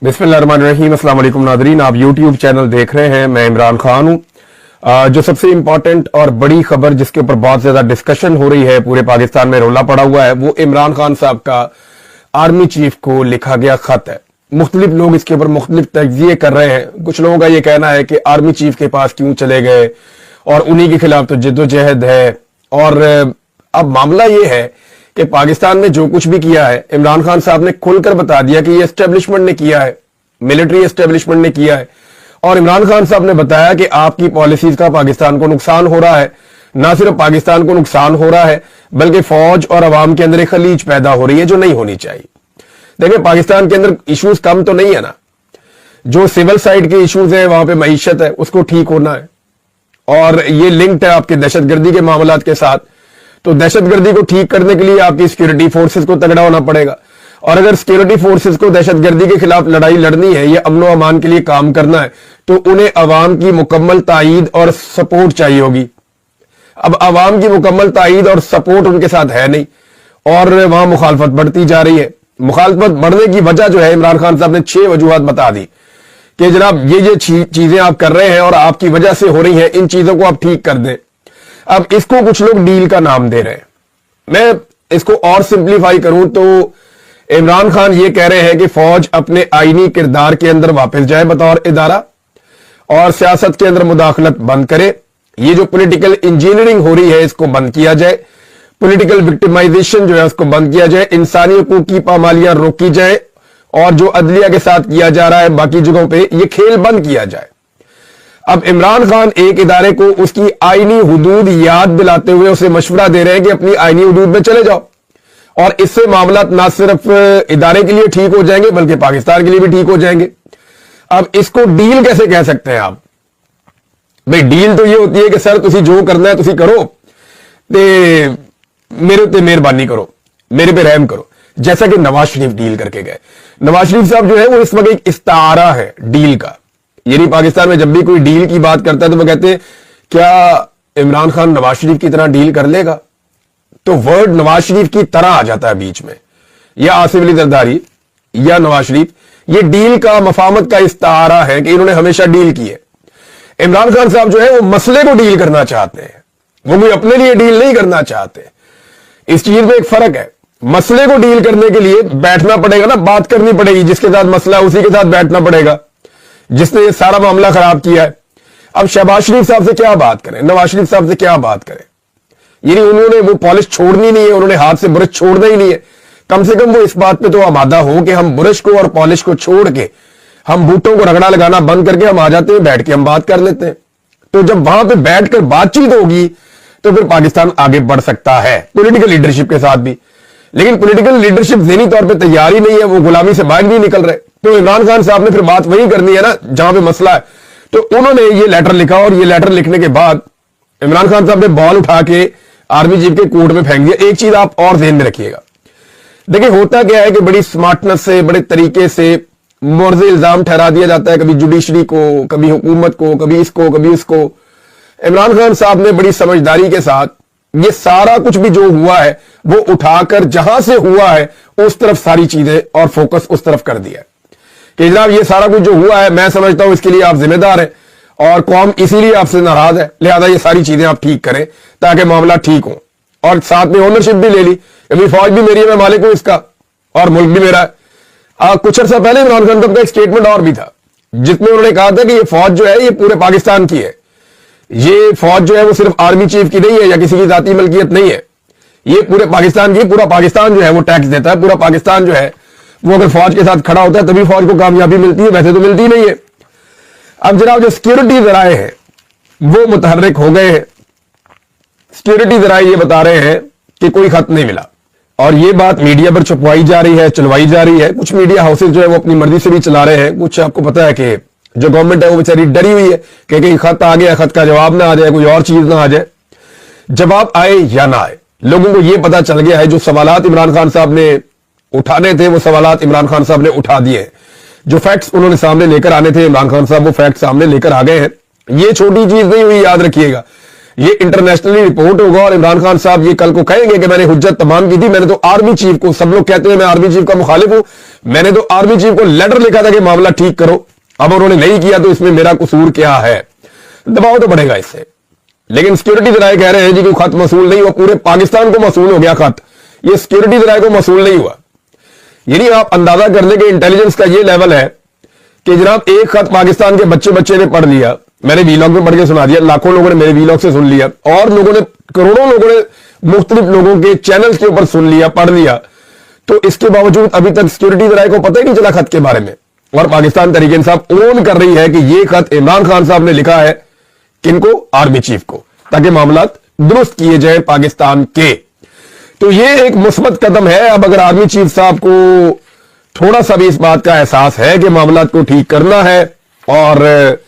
बिस्मिल्लाहिर्रहमानिर्रहीम। अस्सलाम वालेकुम नाज़रीन, आप यूट्यूब चैनल देख रहे हैं। मैं इमरान खान हूं। जो सबसे इंपॉर्टेंट और बड़ी खबर जिसके ऊपर बहुत ज्यादा डिस्कशन हो रही है, पूरे पाकिस्तान में रोला पड़ा हुआ है, वो इमरान खान साहब का आर्मी चीफ को लिखा गया खत है। मुख्तलिफ लोग इसके ऊपर मुख्तलिफ तज्जिए कर रहे हैं। कुछ लोगों का ये कहना है कि आर्मी चीफ के पास क्यों चले गए और उन्हीं के खिलाफ तो जिद्दोजहद है। और अब मामला ये है कि पाकिस्तान में जो कुछ भी किया है, इमरान खान साहब ने खुलकर बता दिया कि ये एस्टेब्लिशमेंट ने किया है, मिलिट्री एस्टेब्लिशमेंट ने किया है। और इमरान खान साहब ने बताया कि आपकी पॉलिसीज का पाकिस्तान को नुकसान हो रहा है। ना सिर्फ पाकिस्तान को नुकसान हो रहा है, बल्कि फौज और अवाम के अंदर एक खलीज पैदा हो रही है जो नहीं होनी चाहिए। देखिए, पाकिस्तान के अंदर इश्यूज कम तो नहीं है ना। जो सिविल साइड के इश्यूज है, वहां पे मईशत है, उसको ठीक होना है। और ये लिंक्ड है आपके दहशतगर्दी के मामलात के साथ। तो दहशतगर्दी को ठीक करने के लिए आपकी सिक्योरिटी फोर्सेस को तगड़ा होना पड़ेगा। और अगर सिक्योरिटी फोर्सेस को दहशतगर्दी के खिलाफ लड़ाई लड़नी है या अमन व अमान के लिए काम करना है, तो उन्हें अवाम की मुकम्मल ताईद और सपोर्ट चाहिए होगी। अब अवाम की मुकम्मल ताईद और सपोर्ट उनके साथ है नहीं, और वहां मुखालफत बढ़ती जा रही है। मुखालफत बढ़ने की वजह जो है, इमरान खान साहब ने 6 वजूहात बता दी कि जनाब ये चीजें आप कर रहे हैं और आपकी वजह से हो रही हैं, इन चीजों को आप ठीक कर दें। अब इसको कुछ लोग डील का नाम दे रहे हैं। मैं इसको और सिंप्लीफाई करूं तो इमरान खान ये कह रहे हैं कि फौज अपने आईनी किरदार के अंदर वापस जाए बतौर इदारा, और सियासत के अंदर मुदाखलत बंद करे। ये जो पॉलिटिकल इंजीनियरिंग हो रही है, इसको बंद किया जाए। पॉलिटिकल विक्टिमाइजेशन जो है उसको बंद किया जाए। इंसानी हकूक की पामालियां रोकी जाए, और जो अदलिया के साथ किया जा रहा है बाकी जगहों पे, ये खेल बंद किया जाए। अब इमरान खान एक इदारे को उसकी आईनी हुदूद याद दिलाते हुए उसे मशवरा दे रहे हैं कि अपनी आईनी हुदूद में चले जाओ, और इससे मामला ना सिर्फ इदारे के लिए ठीक हो जाएंगे बल्कि पाकिस्तान के लिए भी ठीक हो जाएंगे। अब इसको डील कैसे कह सकते हैं आप? भाई, डील तो ये होती है कि सर तुसी जो करना है तुसी करो, ते मेरे ते मेहरबानी करो, मेरे पे रहम करो। जैसा कि नवाज शरीफ डील करके गए। नवाज शरीफ साहब जो है वो इस वक्त एक इस्तारा है डील का। यानी पाकिस्तान में जब भी कोई डील की बात करता है तो वो कहते हैं क्या इमरान खान नवाज शरीफ की तरह डील कर लेगा? तो वर्ड नवाज शरीफ की तरह आ जाता है बीच में, या आसिफ अली जरदारी या नवाज शरीफ। ये डील का मफामत का इस्तारा है कि इन्होंने हमेशा डील की है। इमरान खान साहब जो है वो मसले को डील करना चाहते हैं, वो कोई अपने लिए डील नहीं करना चाहते। इस चीज में एक फर्क है। मसले को डील करने के लिए बैठना पड़ेगा ना, बात करनी पड़ेगी। जिसके साथ मसला है उसी के साथ बैठना पड़ेगा, जिसने ये सारा मामला खराब किया है। अब शहबाज शरीफ साहब से क्या बात करें, नवाज शरीफ साहब से क्या बात करें? यानी उन्होंने वो पॉलिश छोड़नी नहीं है, उन्होंने हाथ से ब्रश छोड़ना ही नहीं है। कम से कम वो इस बात पे तो आमादा हो कि हम ब्रश को और पॉलिश को छोड़ के हम बूटों को रगड़ा लगाना बंद करके हम आ जाते हैं, बैठ के हम बात कर लेते हैं। तो जब वहां पे बैठकर बातचीत होगी तो फिर पाकिस्तान आगे बढ़ सकता है, पॉलिटिकल लीडरशिप के साथ भी। लेकिन पॉलिटिकल लीडरशिप ज़हनी तौर पे तैयार ही नहीं है, वो गुलामी से बाहर नहीं निकल रहे। तो इमरान खान साहब ने फिर बात वही करनी है ना जहां पे मसला है। तो उन्होंने ये लेटर लिखा, और ये लेटर लिखने के बाद इमरान खान साहब ने बॉल उठा के आर्मी चीफ के कोर्ट में फेंक दिया। एक चीज आप और ध्यान में रखिएगा, देखिए होता क्या है कि बड़ी स्मार्टनेस से, बड़े तरीके से मुर्ज़ इल्जाम ठहरा दिया जाता है, कभी जुडिशरी को, कभी हुकूमत को, कभी इसको, कभी उसको। इमरान खान साहब ने बड़ी समझदारी के साथ ये सारा कुछ भी जो हुआ है वो उठाकर जहां से हुआ है उस तरफ सारी चीजें और फोकस उस तरफ कर दिया कि जनाब ये सारा कुछ जो हुआ है, मैं समझता हूं इसके लिए आप जिम्मेदार हैं और कौम इसीलिए आपसे नाराज है, लिहाजा ये सारी चीजें आप ठीक करें ताकि मामला ठीक हो। और साथ में ओनरशिप भी ले ली, अभी फौज भी मेरी है, मैं मालिक हूं इसका, और मुल्क भी मेरा है। कुछ अर्सा पहले इमरान खान साहब का एक स्टेटमेंट और भी था जिसमें उन्होंने कहा था कि ये फौज जो है ये पूरे पाकिस्तान की है। ये फौज जो है वो सिर्फ आर्मी चीफ की नहीं है या किसी की जाती मलकियत नहीं है, ये पूरे पाकिस्तान की। पूरा पाकिस्तान जो है वो टैक्स देता है, पूरा पाकिस्तान जो है वो अगर फौज के साथ खड़ा होता है तभी फौज को कामयाबी मिलती है, वैसे तो मिलती नहीं है। अब जनाब जो सिक्योरिटी जराए हैं वो मुतहर्रिक हो गए हैं। सिक्योरिटी जराए ये बता रहे हैं कि कोई खत नहीं मिला, और ये बात मीडिया पर छुपवाई जा रही है, चलवाई जा रही है। कुछ मीडिया हाउसेज जो है वो अपनी मर्जी से भी चला रहे हैं। कुछ आपको पता है कि जो गवर्नमेंट है वो बेचारी डरी हुई है कि कहीं खत आ गया, खत का जवाब ना आ जाए, कोई और चीज ना आ जाए। जवाब आए या ना आए, लोगों को यह पता चल गया है जो सवालात इमरान खान साहब ने उठाने थे वो सवालात इमरान खान साहब ने उठा दिए। जो फैक्ट्स उन्होंने सामने लेकर आने थे इमरान खान साहब वो फैक्ट सामने लेकर आ गए हैं। ये छोटी चीज नहीं हुई, याद रखिएगा। ये इंटरनेशनली रिपोर्ट होगा और इमरान खान साहब ये कल को कहेंगे कि मैंने हुज्जत तमाम की थी, मैंने तो आर्मी चीफ को, सब लोग कहते हैं मैं आर्मी चीफ का मुखालिफ हूं, मैंने तो आर्मी चीफ को लेटर लिखा था कि मामला ठीक करो, अब उन्होंने नहीं किया तो इसमें मेरा कसूर क्या है? दबाव तो बढ़ेगा इससे। लेकिन सिक्योरिटी जराए कह रहे हैं जी कि खत मसूल नहीं हुआ, पूरे पाकिस्तान को मसूल हो गया खत, ये सिक्योरिटी जराए को मसूल नहीं हुआ। यानी आप अंदाजा कर ले कि इंटेलिजेंस का ये लेवल है कि जनाब एक खत पाकिस्तान के बच्चे ने पढ़ लिया, मैंने वीलॉग में पढ़ के सुना दिया, लाखों लोगों ने मेरे वीलॉग से सुन लिया, और लोगों ने, करोड़ों लोगों ने मुख्तलिफ लोगों के चैनल्स के ऊपर सुन लिया, पढ़ लिया, तो इसके बावजूद अभी तक सिक्योरिटी जराए को पता ही नहीं चला खत के बारे में। और पाकिस्तान तहरीक इंसाफ ओन कर रही है कि यह खत इमरान खान साहब ने लिखा है, किनको? आर्मी चीफ को, ताकि मामला दुरुस्त किए जाए पाकिस्तान के। तो यह एक मुस्बत कदम है। अब अगर आर्मी चीफ साहब को थोड़ा सा भी इस बात का एहसास है कि मामला को ठीक करना है और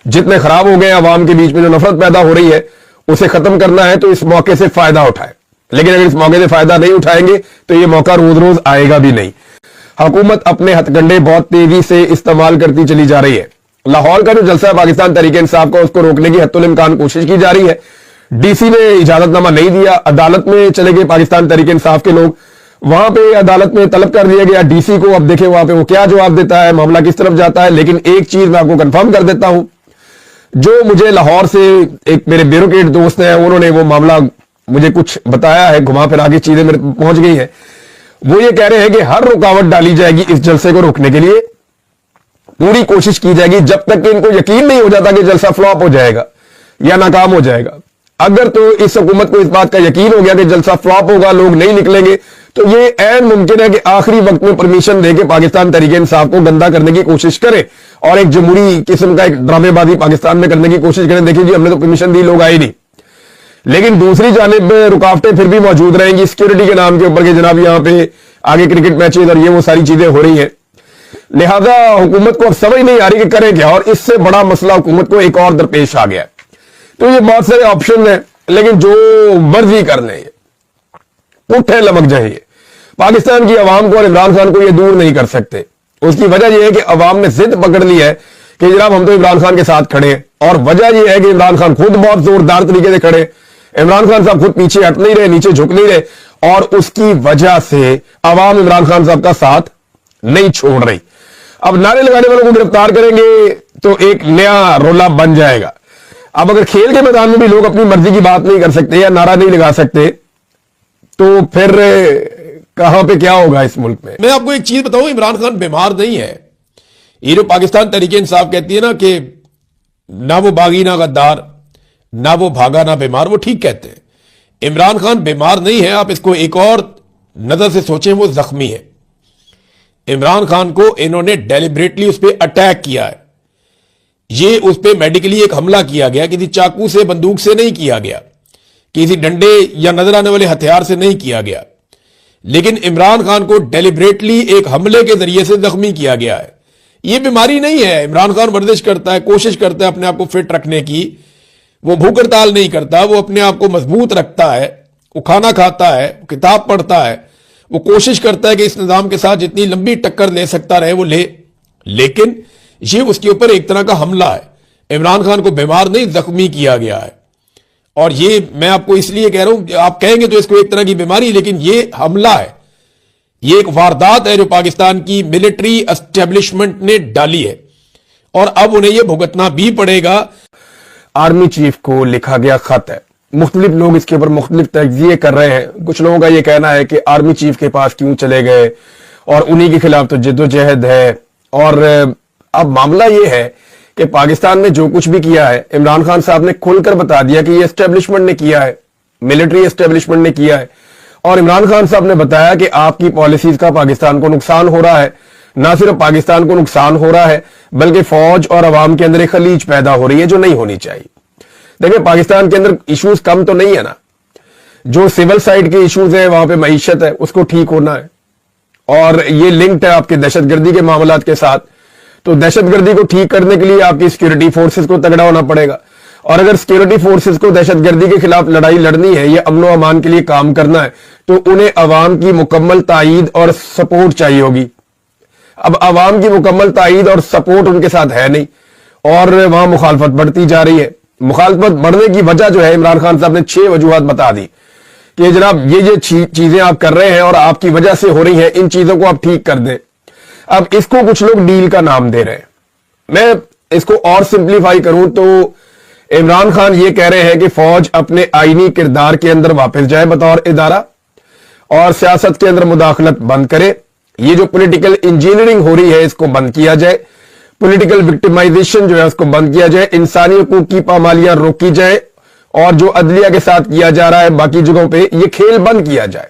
जितने खराब हो गए अवाम के बीच में जो नफरत पैदा हो रही है उसे खत्म करना है, तो इस मौके से फायदा उठाए। लेकिन अगर इस मौके से फायदा नहीं उठाएंगे तो यह मौका रोज रोज आएगा भी नहीं। हुकूमत अपने हथकंडे बहुत तेजी से इस्तेमाल करती चली जा रही है। लाहौर का जो जलसा है पाकिस्तान तहरीक इंसाफ का, उसको रोकने की हत्तुल इम्कान कोशिश की जा रही है। डीसी ने इजाजतनामा नहीं दिया, अदालत में चले गए पाकिस्तान तहरीक इंसाफ के लोग, वहां पे अदालत में तलब कर दिया गया डीसी को। अब देखें वहां पे वो क्या जवाब देता है, मामला किस तरफ जाता है। लेकिन एक चीज मैं आपको कंफर्म कर देता हूं, जो मुझे लाहौर से एक मेरे ब्यूरोक्रेट दोस्त हैं, उन्होंने वो मामला मुझे कुछ बताया है, घुमा फिरा के चीजें मेरे पहुंच गई हैं। वो ये कह रहे हैं कि हर रुकावट डाली जाएगी इस जलसे को रोकने के लिए, पूरी कोशिश की जाएगी जब तक कि इनको यकीन नहीं हो जाता कि जलसा फ्लॉप हो जाएगा या नाकाम हो जाएगा। अगर तो इस हुकूमत को इस बात का यकीन हो गया कि जलसा फ्लॉप होगा, लोग नहीं निकलेंगे, तो ये ऐन मुमकिन है कि आखिरी वक्त में परमिशन देके पाकिस्तान तहरीक इंसाफ को गंदा करने की कोशिश करे और एक जमहूरी किस्म का एक ड्रामेबाजी पाकिस्तान में करने की कोशिश करें। देखिए जी, हमने तो परमिशन दी, लोग आए नहीं। लेकिन दूसरी जानिब रुकावटें फिर भी मौजूद रहेंगी सिक्योरिटी के नाम के ऊपर कि जनाब यहां पे आगे क्रिकेट मैचेज और ये वो सारी चीजें हो रही हैं। लिहाजा हुकूमत को अब समझ नहीं आ रही कि करें क्या, और इससे बड़ा मसला हुकूमत को एक और दरपेश आ गया। तो ये बहुत सारे ऑप्शन हैं, लेकिन जो मर्जी कर लें, पुट्ठे लमक जाएंगे, पाकिस्तान की आवाम को और इमरान खान को ये दूर नहीं कर सकते। उसकी वजह यह है कि अवाम ने जिद पकड़ ली है कि जनाब हम तो इमरान खान के साथ खड़े हैं, और वजह यह है कि इमरान खान खुद बहुत जोरदार तरीके से खड़े, इमरान खान साहब खुद पीछे हट नहीं रहे, नीचे झुक नहीं रहे, और उसकी वजह से अवाम इमरान खान साहब का साथ नहीं छोड़ रही। अब नारे लगाने वालों को गिरफ्तार करेंगे तो एक नया रोला बन जाएगा। अब अगर खेल के मैदान में भी लोग अपनी मर्जी की बात नहीं कर सकते या नारा नहीं लगा सकते, तो फिर कहां पे क्या होगा इस मुल्क में। मैं आपको एक चीज बताऊं, इमरान खान बीमार नहीं है। ये जो पाकिस्तान तहरीक इंसाफ कहती है ना कि ना वो बागी ना गद्दार, ना वो भागा ना बीमार, वो ठीक कहते हैं। इमरान खान बीमार नहीं है, आप इसको एक और नजर से सोचें, वो जख्मी है। इमरान खान को इन्होंने डेलिबरेटली उस पर अटैक किया है। ये उस पर मेडिकली एक हमला किया गया, किसी चाकू से बंदूक से नहीं किया गया, किसी डंडे या नजर आने वाले हथियार से नहीं किया गया, लेकिन इमरान खान को डेलिबरेटली एक हमले के जरिए से जख्मी किया गया है। यह बीमारी नहीं है। इमरान खान वर्जिश करता है, कोशिश करता है अपने आप को फिट रखने की, वो भूख हड़ताल नहीं करता, वो अपने आप को मजबूत रखता है, वो खाना खाता है, वो किताब पढ़ता है, वो कोशिश करता है कि इस निजाम के साथ जितनी लंबी टक्कर ले सकता रहे वो ले। लेकिन ये उसके ऊपर एक तरह का हमला है। इमरान खान को बीमार नहीं, जख्मी किया गया है। और ये मैं आपको इसलिए कह रहा हूं, आप कहेंगे तो इसको एक तरह की बीमारी, लेकिन ये हमला है, ये एक वारदात है जो पाकिस्तान की मिलिट्री एस्टेब्लिशमेंट ने डाली है, और अब उन्हें यह भुगतना भी पड़ेगा। आर्मी चीफ को लिखा गया खत है, मुख्तलिफ लोग इसके ऊपर मुख्तलिफ तज्जिए कर रहे हैं। कुछ लोगों का यह कहना है कि आर्मी चीफ के पास क्यों चले गए, और उन्हीं के खिलाफ तो जिद्दोजहद है। और अब मामला यह है कि पाकिस्तान में जो कुछ भी किया है, इमरान खान साहब ने खुलकर बता दिया कि यह एस्टेब्लिशमेंट ने किया है, मिलिट्री एस्टेब्लिशमेंट ने किया है। और इमरान खान साहब ने बताया कि आपकी पॉलिसीज का पाकिस्तान को नुकसान हो रहा है। ना सिर्फ पाकिस्तान को नुकसान हो रहा है, बल्कि फौज और अवाम के अंदर एक खलीज पैदा हो रही है जो नहीं होनी चाहिए। देखिए, पाकिस्तान के अंदर इश्यूज कम तो नहीं है ना, जो सिविल साइड के इश्यूज है, वहां पे मईशत है, उसको ठीक होना है, और ये लिंक्ड है आपके दहशतगर्दी के मामलात के साथ। तो दहशतगर्दी को ठीक करने के लिए आपकी सिक्योरिटी फोर्सेस को तगड़ा होना पड़ेगा, और अगर सिक्योरिटी फोर्सेस को दहशतगर्दी के खिलाफ लड़ाई लड़नी है, या अमन व अमान के लिए काम करना है, तो उन्हें अवाम की मुकम्मल तायीद और सपोर्ट चाहिए होगी। अब अवाम की मुकम्मल तायीद और सपोर्ट उनके साथ है नहीं, और वहां मुखालफत बढ़ती जा रही है। मुखालफत बढ़ने की वजह जो है इमरान खान साहब ने 6 वजूहात बता दी कि जनाब ये चीजें आप कर रहे हैं और आपकी वजह से हो रही हैं, इन चीजों को आप ठीक कर दें। अब इसको कुछ लोग डील का नाम दे रहे हैं। मैं इसको और सिंप्लीफाई करूं तो इमरान खान ये कह रहे हैं कि फौज अपने आईनी किरदार के अंदर वापस जाए बतौर इदारा और सियासत के अंदर मुदाखलत बंद करे। ये जो पॉलिटिकल इंजीनियरिंग हो रही है इसको बंद किया जाए, पॉलिटिकल विक्टिमाइजेशन जो है उसको बंद किया जाए, इंसानी हुकूक की पामालियां रोकी जाए और जो अदलिया के साथ किया जा रहा है बाकी जगहों पे ये खेल बंद किया जाए।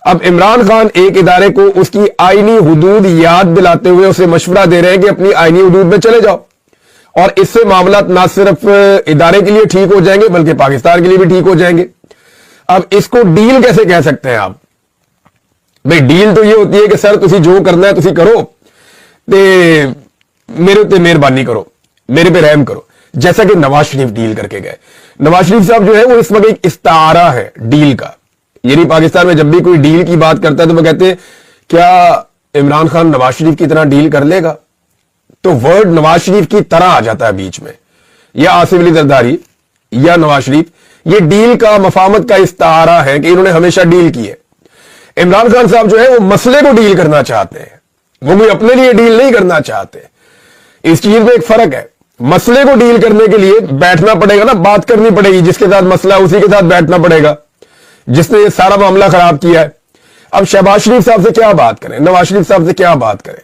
अब इमरान खान एक इदारे को उसकी आईनी हुदूद याद दिलाते हुए उसे मशवरा दे रहे हैं कि अपनी आईनी हुदूद में चले जाओ और इससे मामला ना सिर्फ इदारे के लिए ठीक हो जाएंगे बल्कि पाकिस्तान के लिए भी ठीक हो जाएंगे। अब इसको डील कैसे कह सकते हैं आप? भाई डील तो ये होती है कि सर तुसी जो करना है तुसी करो ते मेरे उत्ते मेहरबानी करो, मेरे पे रहम करो, जैसा कि नवाज शरीफ डील करके गए। नवाज शरीफ साहब जो है वो इस वक्त एक इस्तारा है डील का। यानी पाकिस्तान में जब भी कोई डील की बात करता है तो वो कहते हैं क्या इमरान खान नवाज शरीफ की तरह डील कर लेगा? तो वर्ड नवाज शरीफ की तरह आ जाता है बीच में, या आसिफ अली जरदारी या नवाज शरीफ। ये डील का मफामत का इस्तारा है कि इन्होंने हमेशा डील की है। इमरान खान साहब जो है वो मसले को डील करना चाहते हैं, वो भी अपने लिए डील नहीं करना चाहते। इस चीज में एक फर्क है। मसले को डील करने के लिए बैठना पड़ेगा ना, बात करनी पड़ेगी, जिसके साथ मसला है उसी के साथ बैठना पड़ेगा, जिसने ये सारा मामला खराब किया है। अब शहबाज शरीफ साहब से क्या बात करें, नवाज शरीफ साहब से क्या बात करें?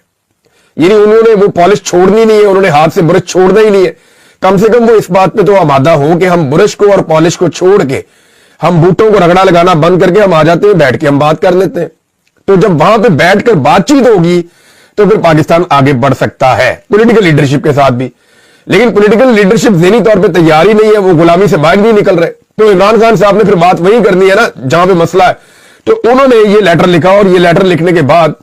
यानी उन्होंने वो पॉलिश छोड़नी नहीं है, उन्होंने हाथ से ब्रश छोड़ना ही नहीं है। कम से कम वो इस बात पे तो आमादा हो कि हम ब्रश को और पॉलिश को छोड़ के हम बूटों को रगड़ा लगाना बंद करके हम आ जाते हैं, बैठ के हम बात कर लेते हैं। तो जब वहां पे बैठकर बातचीत होगी तो फिर पाकिस्तान आगे बढ़ सकता है पॉलिटिकल लीडरशिप के साथ भी। लेकिन पॉलिटिकल लीडरशिप ज़हनी तौर पे तैयार ही नहीं है, वो गुलामी से बाहर नहीं निकल रहे। तो इमरान खान साहब ने फिर बात वही करनी है ना जहां पे मसला है। तो उन्होंने ये लेटर लिखा और ये लेटर लिखने के बाद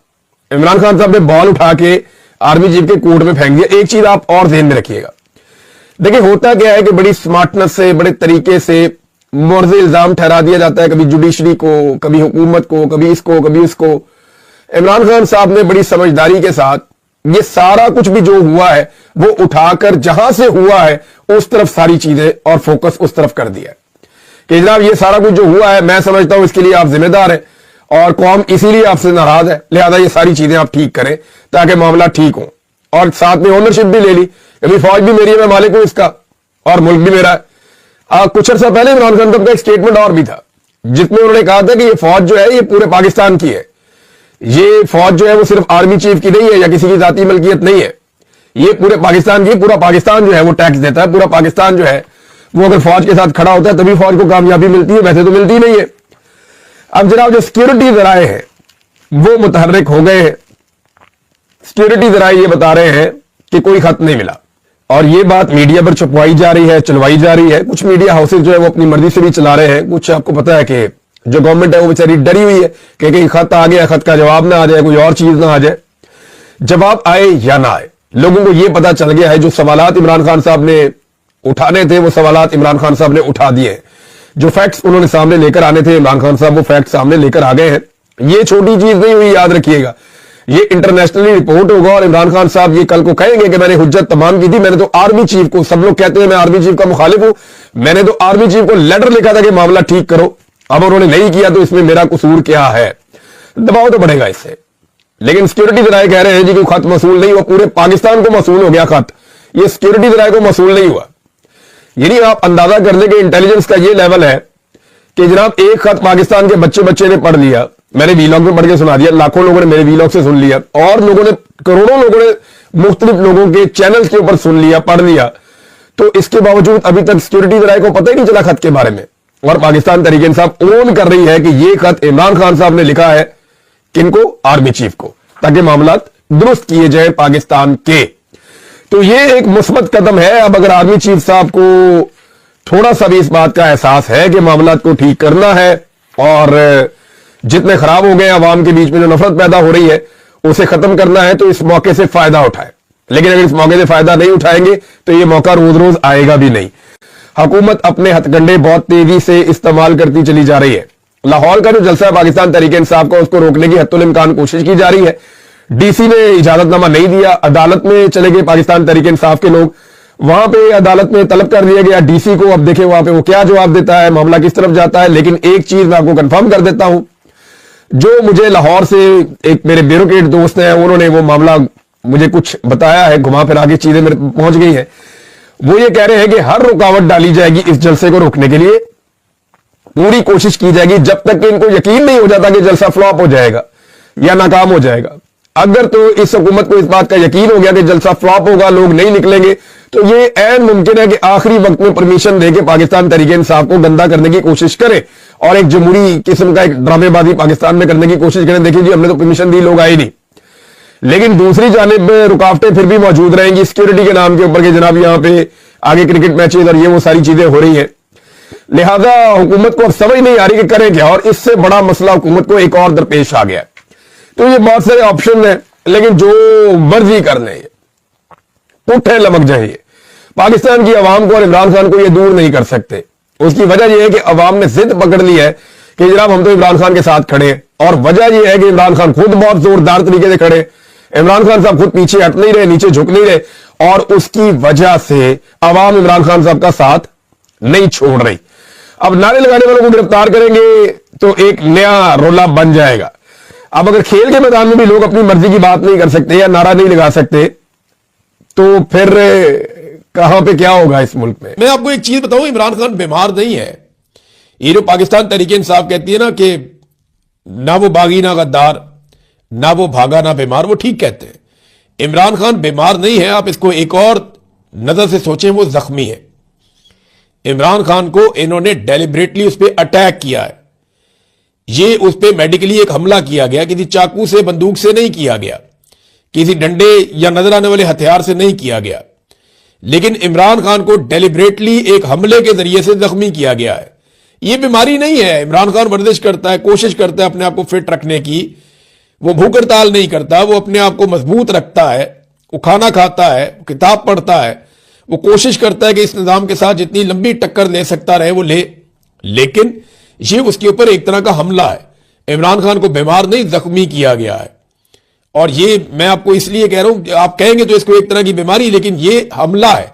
इमरान खान साहब ने बॉल उठा के आर्मी चीफ के कोर्ट में फेंक दिया। एक चीज आप और ध्यान में रखिएगा, देखिए होता क्या है कि बड़ी स्मार्टनेस से, बड़े तरीके से मुर्ज़ इल्जाम ठहरा दिया जाता है, कभी जुडिशरी को, कभी हुकूमत को, कभी इसको, कभी उसको। इमरान खान साहब ने बड़ी समझदारी के साथ ये सारा कुछ भी जो हुआ है वो उठाकर जहां से हुआ है उस तरफ सारी चीजें और फोकस उस तरफ कर दिया कि जनाब ये सारा कुछ जो हुआ है मैं समझता हूं इसके लिए आप जिम्मेदार हैं और कौम इसीलिए आपसे नाराज है, लिहाजा ये सारी चीजें आप ठीक करें ताकि मामला ठीक हो। और साथ में ओनरशिप भी ले ली, अभी फौज भी मेरी है, मैं मालिक हूं इसका और मुल्क भी मेरा है। कुछ अर्सा पहले इमरान खान साहब का एक स्टेटमेंट और भी था जिसमें उन्होंने कहा था कि ये फौज जो है ये पूरे पाकिस्तान की है, ये फौज जो है वो सिर्फ आर्मी चीफ की नहीं है या किसी की जाती मलकियत नहीं है, ये पूरे पाकिस्तान की। पूरा पाकिस्तान जो है वो टैक्स देता है, पूरा पाकिस्तान जो है वो अगर फौज के साथ खड़ा होता है तभी फौज को कामयाबी मिलती है, वैसे तो मिलती नहीं है। अब जनाब जो सिक्योरिटी जराए हैं वो मुतहर्रिक हो गए हैं। सिक्योरिटी जराए ये बता रहे हैं कि कोई खत नहीं मिला और ये बात मीडिया पर छुपवाई जा रही है, चलवाई जा रही है। कुछ मीडिया हाउसेज जो है वो अपनी मर्जी से भी चला रहे हैं। कुछ आपको पता है कि जो गवर्नमेंट है वो बेचारी डरी हुई है कि कहीं खत आ गया, खत का जवाब ना आ जाए, कोई और चीज ना आ जाए। जवाब आए या ना आए, लोगों को यह पता चल गया है जो सवालात इमरान खान साहब ने उठाने थे वो सवालात इमरान खान साहब ने उठा दिए। जो फैक्ट्स उन्होंने सामने लेकर आने थे इमरान खान साहब वो फैक्ट्स सामने लेकर आ गए हैं। ये छोटी चीज नहीं हुई, याद रखिएगा, ये इंटरनेशनली रिपोर्ट होगा और इमरान खान साहब ये कल को कहेंगे कि मैंने हुज्जत तमाम की थी, मैंने तो आर्मी चीफ को, सब लोग कहते हैं मैं आर्मी चीफ का मुखालिफ हूं, मैंने तो आर्मी चीफ को लेटर लिखा था कि मामला ठीक करो, अब उन्होंने नहीं किया तो इसमें मेरा कसूर क्या है? दबाव तो बढ़ेगा इससे। लेकिन सिक्योरिटी जराए कह रहे हैं जी कि खत मसूल नहीं हुआ, पूरे पाकिस्तान को मसूल हो गया खत, ये सिक्योरिटी जराए को मसूल नहीं हुआ। यानी आप अंदाजा कर लें कि इंटेलिजेंस का ये लेवल है कि जनाब एक खत पाकिस्तान के बच्चे ने पढ़ लिया, मैंने वीलॉग में पढ़ के सुना दिया, लाखों लोगों ने मेरे वीलॉग से सुन लिया और लोगों ने, करोड़ों लोगों ने मुख्तलिफ लोगों के चैनल के ऊपर सुन लिया, पढ़ लिया। तो इसके बावजूद अभी तक सिक्योरिटी जराए को पता ही नहीं चला खत के बारे में। और पाकिस्तान तहरीक इंसाफ ओन कर रही है कि ये खत इमरान खान साहब ने लिखा है किनको? आर्मी चीफ को, ताकि मामला दुरुस्त किए जाए पाकिस्तान के। तो ये एक मुस्बत कदम है। अब अगर आर्मी चीफ साहब को थोड़ा सा भी इस बात का एहसास है कि मामला को ठीक करना है और जितने खराब हो गए अवाम के बीच में जो नफरत पैदा हो रही है उसे खत्म करना है, तो इस मौके से फायदा उठाए। लेकिन अगर इस मौके से फायदा नहीं उठाएंगे तो ये मौका रोज रोज आएगा भी नहीं। हुकूमत अपने हथकंडे बहुत तेजी से इस्तेमाल करती चली जा रही है। लाहौर का जो जलसा है पाकिस्तान तहरीक इंसाफ का, उसको रोकने की हत्तुल इम्कान कोशिश की जा रही है। डीसी ने इजाजतनामा नहीं दिया, अदालत में चले गए पाकिस्तान तहरीक इंसाफ के लोग, वहां पे अदालत में तलब कर दिया गया डीसी को। अब देखें वहां पे वो क्या जवाब देता है, मामला किस तरफ जाता है। लेकिन एक चीज मैं आपको कंफर्म कर देता हूं, जो मुझे लाहौर से एक मेरे ब्यूरोक्रेट दोस्त हैं, उन्होंने वो मामला मुझे कुछ बताया है, घुमा फिरा के चीजें मेरे पहुंच गई हैं। वो ये कह रहे हैं कि हर रुकावट डाली जाएगी इस जलसे को रोकने के लिए, पूरी कोशिश की जाएगी जब तक कि इनको यकीन नहीं हो जाता कि जलसा फ्लॉप हो जाएगा या नाकाम हो जाएगा। अगर तो इस हुकूमत को इस बात का यकीन हो गया कि जलसा फ्लॉप होगा, लोग नहीं निकलेंगे, तो ये ऐन मुमकिन है कि आखिरी वक्त में परमिशन देके पाकिस्तान तहरीक इंसाफ को गंदा करने की कोशिश करे और एक जमहूरी किस्म का एक ड्रामेबाजी पाकिस्तान में करने की कोशिश करें। देखिए जी, हमने तो परमिशन दी, लोग आए नहीं। लेकिन दूसरी जानिब रुकावटें फिर भी मौजूद रहेंगी सिक्योरिटी के नाम के ऊपर कि जनाब यहां पे आगे क्रिकेट मैचेज और ये वो सारी चीजें हो रही हैं। लिहाजा हुकूमत को अब समझ नहीं आ रही कि करें क्या, और इससे बड़ा मसला हुकूमत को एक और दरपेश आ गया। तो ये बहुत सारे ऑप्शन हैं, लेकिन जो मर्जी कर लें, पुट्ठे लमक जाए, पाकिस्तान की आवाम को और इमरान खान को ये दूर नहीं कर सकते। उसकी वजह यह है कि अवाम ने जिद पकड़ ली है कि जनाब हम तो इमरान खान के साथ खड़े हैं, और वजह यह है कि इमरान खान खुद बहुत जोरदार तरीके से खड़े। इमरान खान साहब खुद पीछे हट नहीं रहे, नीचे झुक नहीं रहे, और उसकी वजह से अवाम इमरान खान साहब का साथ नहीं छोड़ रही। अब नारे लगाने वालों को गिरफ्तार करेंगे तो एक नया रोला बन जाएगा। अब अगर खेल के मैदान में भी लोग अपनी मर्जी की बात नहीं कर सकते या नारा नहीं लगा सकते, तो फिर कहां पे क्या होगा इस मुल्क में। मैं आपको एक चीज बताऊं, इमरान खान बीमार नहीं है। ये जो पाकिस्तान तहरीक इंसाफ कहती है ना कि ना वो बागी ना गद्दार, ना वो भागा ना बीमार, वो ठीक कहते हैं। इमरान खान बीमार नहीं है, आप इसको एक और नजर से सोचें, वो जख्मी है। इमरान खान को इन्होंने डेलिबरेटली उस पर अटैक किया है। ये उस पर मेडिकली एक हमला किया गया, किसी चाकू से बंदूक से नहीं किया गया, किसी डंडे या नजर आने वाले हथियार से नहीं किया गया, लेकिन इमरान खान को डेलिबरेटली एक हमले के जरिए से जख्मी किया गया है। यह बीमारी नहीं है। इमरान खान वर्जिश करता है, कोशिश करता है अपने आप को फिट रखने की, वो भूख हड़ताल नहीं करता, वो अपने आप को मजबूत रखता है, वो खाना खाता है, किताब पढ़ता है, वो कोशिश करता है कि इस निजाम के साथ जितनी लंबी टक्कर ले सकता रहे वो ले। लेकिन ये उसके ऊपर एक तरह का हमला है। इमरान खान को बीमार नहीं, जख्मी किया गया है। और ये मैं आपको इसलिए कह रहा हूं, आप कहेंगे तो इसको एक तरह की बीमारी, लेकिन ये हमला है,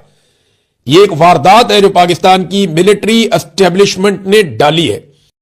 ये एक वारदात है जो पाकिस्तान की मिलिट्री एस्टेब्लिशमेंट ने डाली है।